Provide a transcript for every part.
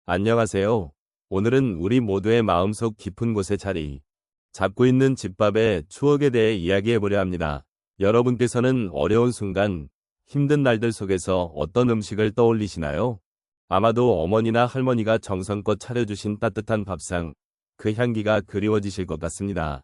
안녕하세요. 오늘은 우리 모두의 마음속 깊은 곳에 자리 잡고 있는 집밥의 추억에 대해 이야기해보려 합니다. 여러분께서는 어려운 순간, 힘든 날들 속에서 어떤 음식을 떠올리시나요? 아마도 어머니나 할머니가 정성껏 차려주신 따뜻한 밥상, 그 향기가 그리워지실 것 같습니다.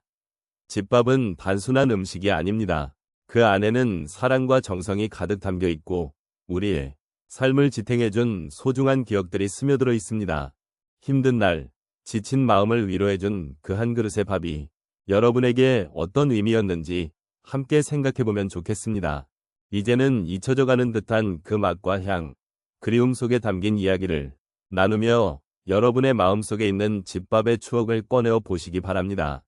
집밥은 단순한 음식이 아닙니다. 그 안에는 사랑과 정성이 가득 담겨 있고, 우리의 삶을 지탱해준 소중한 기억들이 스며들어 있습니다. 힘든 날, 지친 마음을 위로해준 그 한 그릇의 밥이 여러분에게 어떤 의미였는지 함께 생각해보면 좋겠습니다. 이제는 잊혀져가는 듯한 그 맛과 향, 그리움 속에 담긴 이야기를 나누며 여러분의 마음속에 있는 집밥의 추억을 꺼내어 보시기 바랍니다.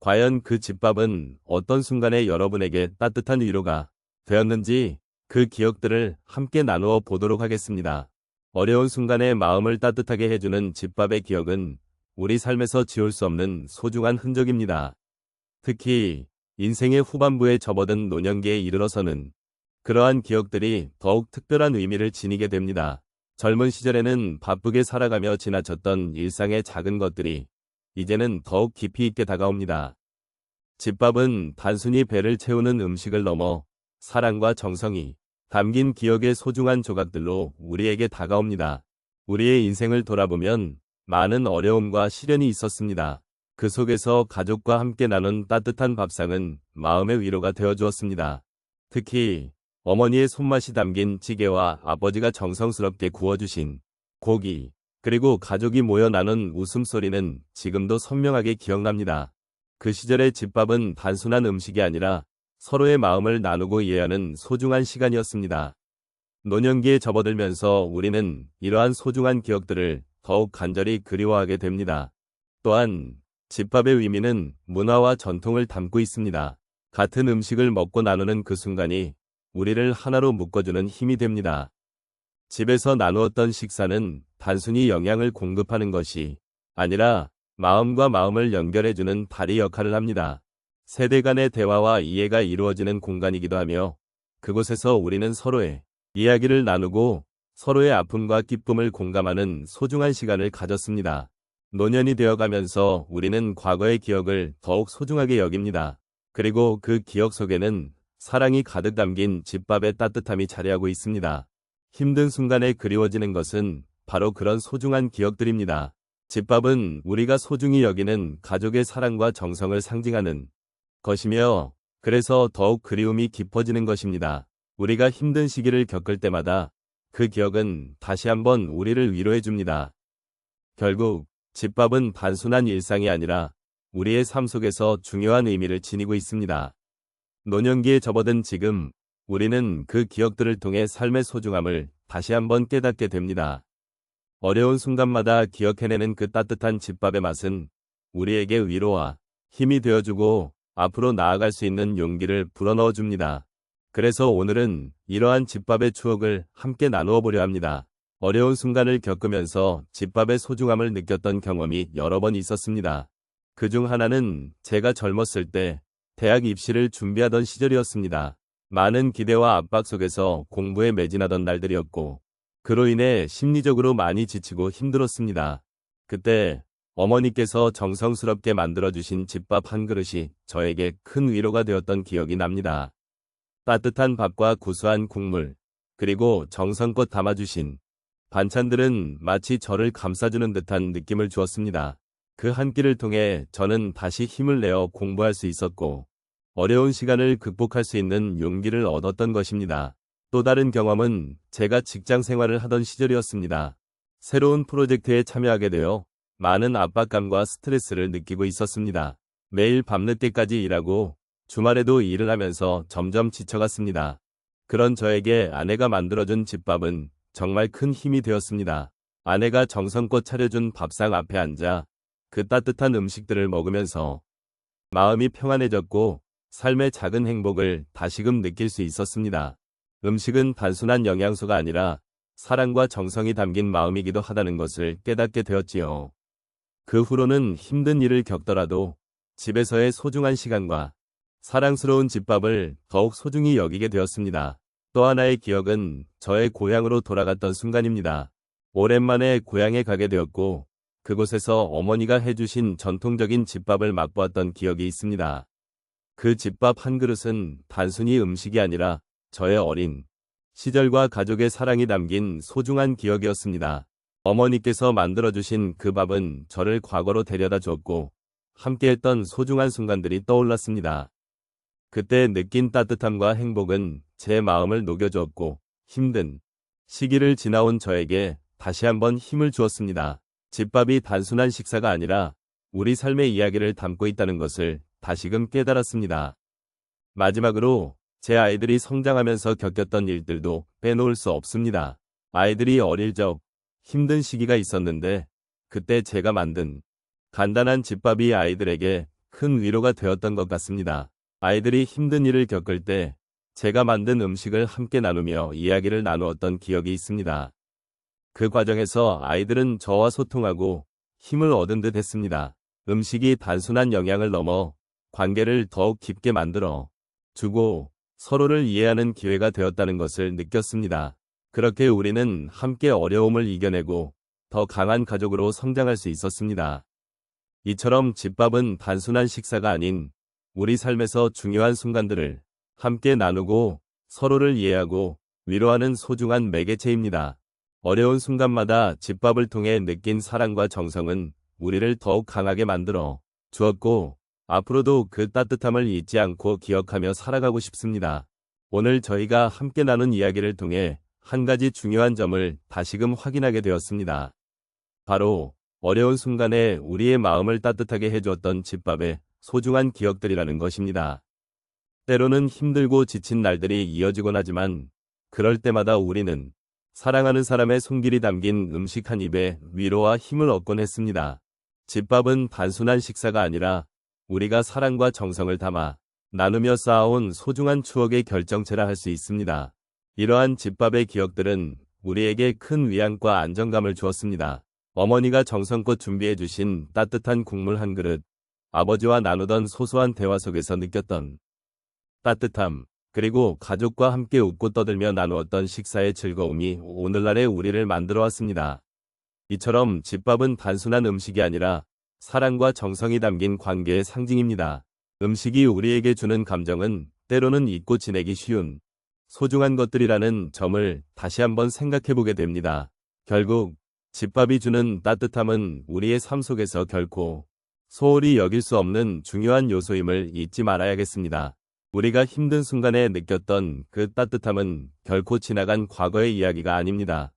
과연 그 집밥은 어떤 순간에 여러분에게 따뜻한 위로가 되었는지 그 기억들을 함께 나누어 보도록 하겠습니다. 어려운 순간에 마음을 따뜻하게 해주는 집밥의 기억은 우리 삶에서 지울 수 없는 소중한 흔적입니다. 특히 인생의 후반부에 접어든 노년기에 이르러서는 그러한 기억들이 더욱 특별한 의미를 지니게 됩니다. 젊은 시절에는 바쁘게 살아가며 지나쳤던 일상의 작은 것들이 이제는 더욱 깊이 있게 다가옵니다. 집밥은 단순히 배를 채우는 음식을 넘어 사랑과 정성이 담긴 기억의 소중한 조각들로 우리에게 다가옵니다. 우리의 인생을 돌아보면 많은 어려움과 시련이 있었습니다. 그 속에서 가족과 함께 나눈 따뜻한 밥상은 마음의 위로가 되어 주었습니다. 특히 어머니의 손맛이 담긴 찌개와 아버지가 정성스럽게 구워주신 고기, 그리고 가족이 모여 나눈 웃음소리는 지금도 선명하게 기억납니다. 그 시절의 집밥은 단순한 음식이 아니라 서로의 마음을 나누고 이해하는 소중한 시간이었습니다. 노년기에 접어들면서 우리는 이러한 소중한 기억들을 더욱 간절히 그리워하게 됩니다. 또한 집밥의 의미는 문화와 전통을 담고 있습니다. 같은 음식을 먹고 나누는 그 순간이 우리를 하나로 묶어주는 힘이 됩니다. 집에서 나누었던 식사는 단순히 영양을 공급하는 것이 아니라 마음과 마음을 연결해주는 다리 역할을 합니다. 세대 간의 대화와 이해가 이루어지는 공간이기도 하며 그곳에서 우리는 서로의 이야기를 나누고 서로의 아픔과 기쁨을 공감하는 소중한 시간을 가졌습니다. 노년이 되어가면서 우리는 과거의 기억을 더욱 소중하게 여깁니다. 그리고 그 기억 속에는 사랑이 가득 담긴 집밥의 따뜻함이 자리하고 있습니다. 힘든 순간에 그리워지는 것은 바로 그런 소중한 기억들입니다. 집밥은 우리가 소중히 여기는 가족의 사랑과 정성을 상징하는 것이며 그래서 더욱 그리움이 깊어지는 것입니다. 우리가 힘든 시기를 겪을 때마다 그 기억은 다시 한번 우리를 위로해 줍니다. 결국 집밥은 단순한 일상이 아니라 우리의 삶 속에서 중요한 의미를 지니고 있습니다. 노년기에 접어든 지금 우리는 그 기억들을 통해 삶의 소중함을 다시 한번 깨닫게 됩니다. 어려운 순간마다 기억해내는 그 따뜻한 집밥의 맛은 우리에게 위로와 힘이 되어주고 앞으로 나아갈 수 있는 용기를 불어넣어 줍니다. 그래서 오늘은 이러한 집밥의 추억을 함께 나누어 보려 합니다. 어려운 순간을 겪으면서 집밥의 소중함을 느꼈던 경험이 여러 번 있었습니다. 그중 하나는 제가 젊었을 때 대학 입시를 준비하던 시절이었습니다. 많은 기대와 압박 속에서 공부에 매진하던 날들이었고 그로 인해 심리적으로 많이 지치고 힘들었습니다. 그때 어머니께서 정성스럽게 만들어주신 집밥 한 그릇이 저에게 큰 위로가 되었던 기억이 납니다. 따뜻한 밥과 구수한 국물, 그리고 정성껏 담아주신 반찬들은 마치 저를 감싸주는 듯한 느낌을 주었습니다. 그 한 끼를 통해 저는 다시 힘을 내어 공부할 수 있었고 어려운 시간을 극복할 수 있는 용기를 얻었던 것입니다. 또 다른 경험은 제가 직장 생활을 하던 시절이었습니다. 새로운 프로젝트에 참여하게 되어 많은 압박감과 스트레스를 느끼고 있었습니다. 매일 밤늦게까지 일하고 주말에도 일을 하면서 점점 지쳐갔습니다. 그런 저에게 아내가 만들어준 집밥은 정말 큰 힘이 되었습니다. 아내가 정성껏 차려준 밥상 앞에 앉아 그 따뜻한 음식들을 먹으면서 마음이 평안해졌고 삶의 작은 행복을 다시금 느낄 수 있었습니다. 음식은 단순한 영양소가 아니라 사랑과 정성이 담긴 마음이기도 하다는 것을 깨닫게 되었지요. 그 후로는 힘든 일을 겪더라도 집에서의 소중한 시간과 사랑스러운 집밥을 더욱 소중히 여기게 되었습니다. 또 하나의 기억은 저의 고향으로 돌아갔던 순간입니다. 오랜만에 고향에 가게 되었고 그곳에서 어머니가 해주신 전통적인 집밥을 맛보았던 기억이 있습니다. 그 집밥 한 그릇은 단순히 음식이 아니라 저의 어린 시절과 가족의 사랑이 담긴 소중한 기억이었습니다. 어머니께서 만들어주신 그 밥은 저를 과거로 데려다 줬고 함께했던 소중한 순간들이 떠올랐습니다. 그때 느낀 따뜻함과 행복은 제 마음을 녹여주었고 힘든 시기를 지나온 저에게 다시 한번 힘을 주었습니다. 집밥이 단순한 식사가 아니라 우리 삶의 이야기를 담고 있다는 것을 다시금 깨달았습니다. 마지막으로 제 아이들이 성장하면서 겪었던 일들도 빼놓을 수 없습니다. 아이들이 어릴 적 힘든 시기가 있었는데 그때 제가 만든 간단한 집밥이 아이들에게 큰 위로가 되었던 것 같습니다. 아이들이 힘든 일을 겪을 때 제가 만든 음식을 함께 나누며 이야기를 나누었던 기억이 있습니다. 그 과정에서 아이들은 저와 소통하고 힘을 얻은 듯 했습니다. 음식이 단순한 영양을 넘어 관계를 더욱 깊게 만들어 주고 서로를 이해하는 기회가 되었다는 것을 느꼈습니다. 그렇게 우리는 함께 어려움을 이겨내고 더 강한 가족으로 성장할 수 있었습니다. 이처럼 집밥은 단순한 식사가 아닌 우리 삶에서 중요한 순간들을 함께 나누고 서로를 이해하고 위로하는 소중한 매개체입니다. 어려운 순간마다 집밥을 통해 느낀 사랑과 정성은 우리를 더욱 강하게 만들어 주었고 앞으로도 그 따뜻함을 잊지 않고 기억하며 살아가고 싶습니다. 오늘 저희가 함께 나눈 이야기를 통해 한 가지 중요한 점을 다시금 확인하게 되었습니다. 바로 어려운 순간에 우리의 마음을 따뜻하게 해주었던 집밥의 소중한 기억들이라는 것입니다. 때로는 힘들고 지친 날들이 이어지곤 하지만 그럴 때마다 우리는 사랑하는 사람의 손길이 담긴 음식 한 입에 위로와 힘을 얻곤 했습니다. 집밥은 단순한 식사가 아니라 우리가 사랑과 정성을 담아 나누며 쌓아온 소중한 추억의 결정체라 할 수 있습니다. 이러한 집밥의 기억들은 우리에게 큰 위안과 안정감을 주었습니다. 어머니가 정성껏 준비해 주신 따뜻한 국물 한 그릇, 아버지와 나누던 소소한 대화 속에서 느꼈던 따뜻함, 그리고 가족과 함께 웃고 떠들며 나누었던 식사의 즐거움이 오늘날의 우리를 만들어 왔습니다. 이처럼 집밥은 단순한 음식이 아니라 사랑과 정성이 담긴 관계의 상징입니다. 음식이 우리에게 주는 감정은 때로는 잊고 지내기 쉬운 소중한 것들이라는 점을 다시 한번 생각해보게 됩니다. 결국 집밥이 주는 따뜻함은 우리의 삶 속에서 결코 소홀히 여길 수 없는 중요한 요소임을 잊지 말아야겠습니다. 우리가 힘든 순간에 느꼈던 그 따뜻함은 결코 지나간 과거의 이야기가 아닙니다.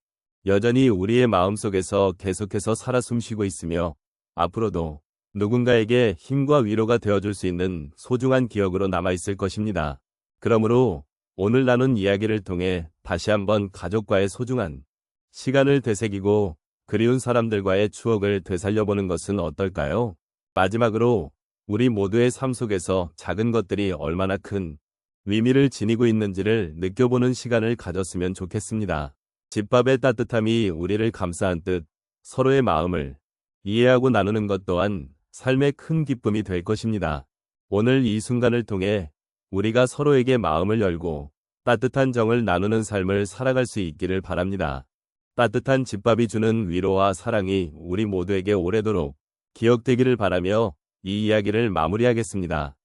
여전히 우리의 마음속에서 계속해서 살아 숨쉬고 있으며 앞으로도 누군가에게 힘과 위로가 되어줄 수 있는 소중한 기억으로 남아있을 것입니다. 그러므로 오늘 나눈 이야기를 통해 다시 한번 가족과의 소중한 시간을 되새기고 그리운 사람들과의 추억을 되살려보는 것은 어떨까요? 마지막으로 우리 모두의 삶 속에서 작은 것들이 얼마나 큰 의미를 지니고 있는지를 느껴보는 시간을 가졌으면 좋겠습니다. 집밥의 따뜻함이 우리를 감싸 안듯 서로의 마음을 이해하고 나누는 것 또한 삶의 큰 기쁨이 될 것입니다. 오늘 이 순간을 통해 우리가 서로에게 마음을 열고 따뜻한 정을 나누는 삶을 살아갈 수 있기를 바랍니다. 따뜻한 집밥이 주는 위로와 사랑이 우리 모두에게 오래도록 기억되기를 바라며 이 이야기를 마무리하겠습니다.